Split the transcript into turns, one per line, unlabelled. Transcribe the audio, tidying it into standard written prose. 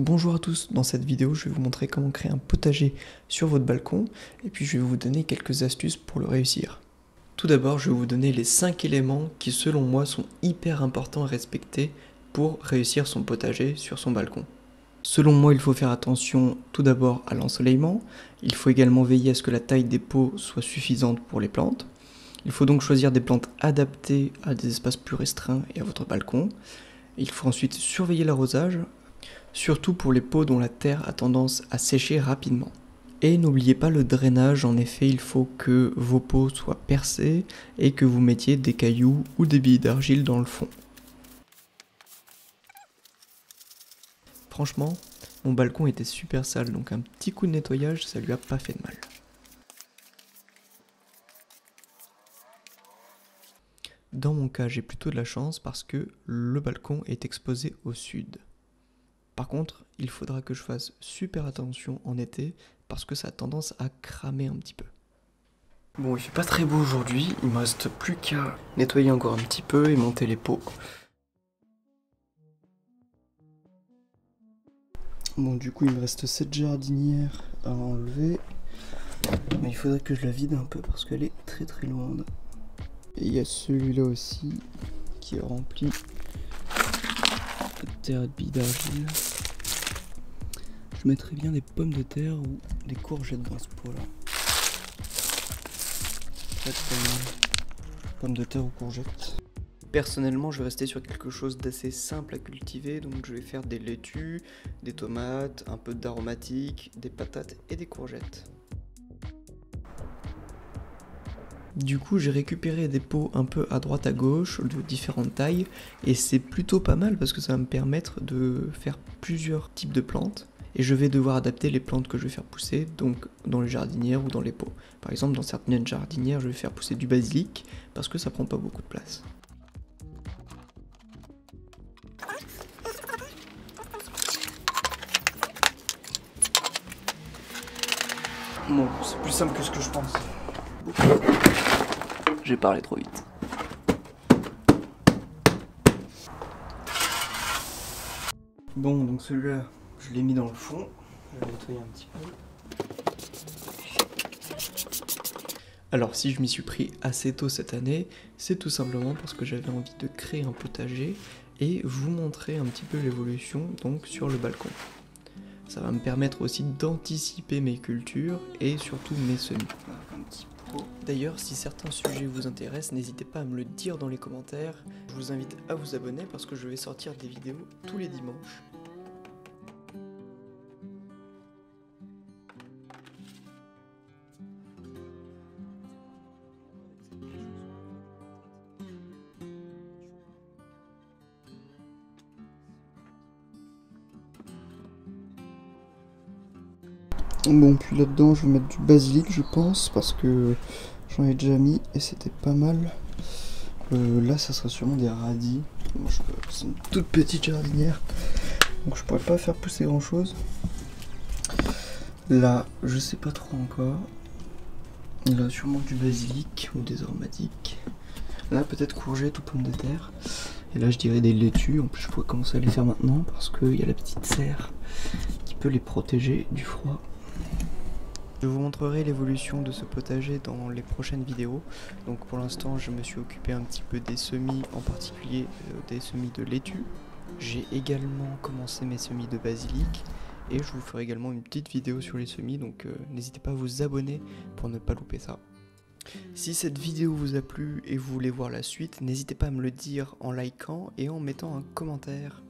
Bonjour à tous, dans cette vidéo je vais vous montrer comment créer un potager sur votre balcon et puis je vais vous donner quelques astuces pour le réussir. Tout d'abord je vais vous donner les 5 éléments qui selon moi sont hyper importants à respecter pour réussir son potager sur son balcon. Selon moi il faut faire attention tout d'abord à l'ensoleillement, il faut également veiller à ce que la taille des pots soit suffisante pour les plantes. Il faut donc choisir des plantes adaptées à des espaces plus restreints et à votre balcon. Il faut ensuite surveiller l'arrosage, surtout pour les pots dont la terre a tendance à sécher rapidement. Et n'oubliez pas le drainage, en effet il faut que vos pots soient percés et que vous mettiez des cailloux ou des billes d'argile dans le fond. Franchement, mon balcon était super sale, donc un petit coup de nettoyage ça lui a pas fait de mal. Dans mon cas j'ai plutôt de la chance parce que le balcon est exposé au sud. Par contre, il faudra que je fasse super attention en été parce que ça a tendance à cramer un petit peu. Bon, il fait pas très beau aujourd'hui, il me reste plus qu'à nettoyer encore un petit peu et monter les pots. Bon, du coup, il me reste cette jardinière à enlever. Mais il faudrait que je la vide un peu parce qu'elle est très lourde. Et il y a celui-là aussi qui est rempli de terre et de billes d'argile. Je mettrais bien des pommes de terre ou des courgettes dans ce pot-là. Pommes de terre ou courgettes. Personnellement, je vais rester sur quelque chose d'assez simple à cultiver, donc je vais faire des laitues, des tomates, un peu d'aromatique, des patates et des courgettes. Du coup, j'ai récupéré des pots un peu à droite à gauche, de différentes tailles, et c'est plutôt pas mal parce que ça va me permettre de faire plusieurs types de plantes. Et je vais devoir adapter les plantes que je vais faire pousser, donc dans les jardinières ou dans les pots. Par exemple, dans certaines jardinières, je vais faire pousser du basilic, parce que ça prend pas beaucoup de place. Bon, c'est plus simple que ce que je pense. J'ai parlé trop vite. Bon, donc celui-là, je l'ai mis dans le fond. Je vais nettoyer un petit peu. Alors si je m'y suis pris assez tôt cette année, c'est tout simplement parce que j'avais envie de créer un potager et vous montrer un petit peu l'évolution donc sur le balcon. Ça va me permettre aussi d'anticiper mes cultures et surtout mes semis. Un petit pot. D'ailleurs, si certains sujets vous intéressent, n'hésitez pas à me le dire dans les commentaires. Je vous invite à vous abonner parce que je vais sortir des vidéos tous les dimanches. Bon, puis là-dedans, je vais mettre du basilic, je pense, parce que j'en ai déjà mis et c'était pas mal. Là, ça sera sûrement des radis. Bon, c'est une toute petite jardinière, donc je pourrais pas faire pousser grand-chose. Là, je sais pas trop encore. Là, sûrement du basilic ou des aromatiques. Là, peut-être courgettes ou pommes de terre. Et là, je dirais des laitues. En plus, je pourrais commencer à les faire maintenant parce qu'il y a la petite serre qui peut les protéger du froid. Je vous montrerai l'évolution de ce potager dans les prochaines vidéos. Donc pour l'instant je me suis occupé un petit peu des semis, en particulier des semis de laitue. J'ai également commencé mes semis de basilic et je vous ferai également une petite vidéo sur les semis, donc n'hésitez pas à vous abonner pour ne pas louper ça. Si cette vidéo vous a plu et vous voulez voir la suite, n'hésitez pas à me le dire en likant et en mettant un commentaire.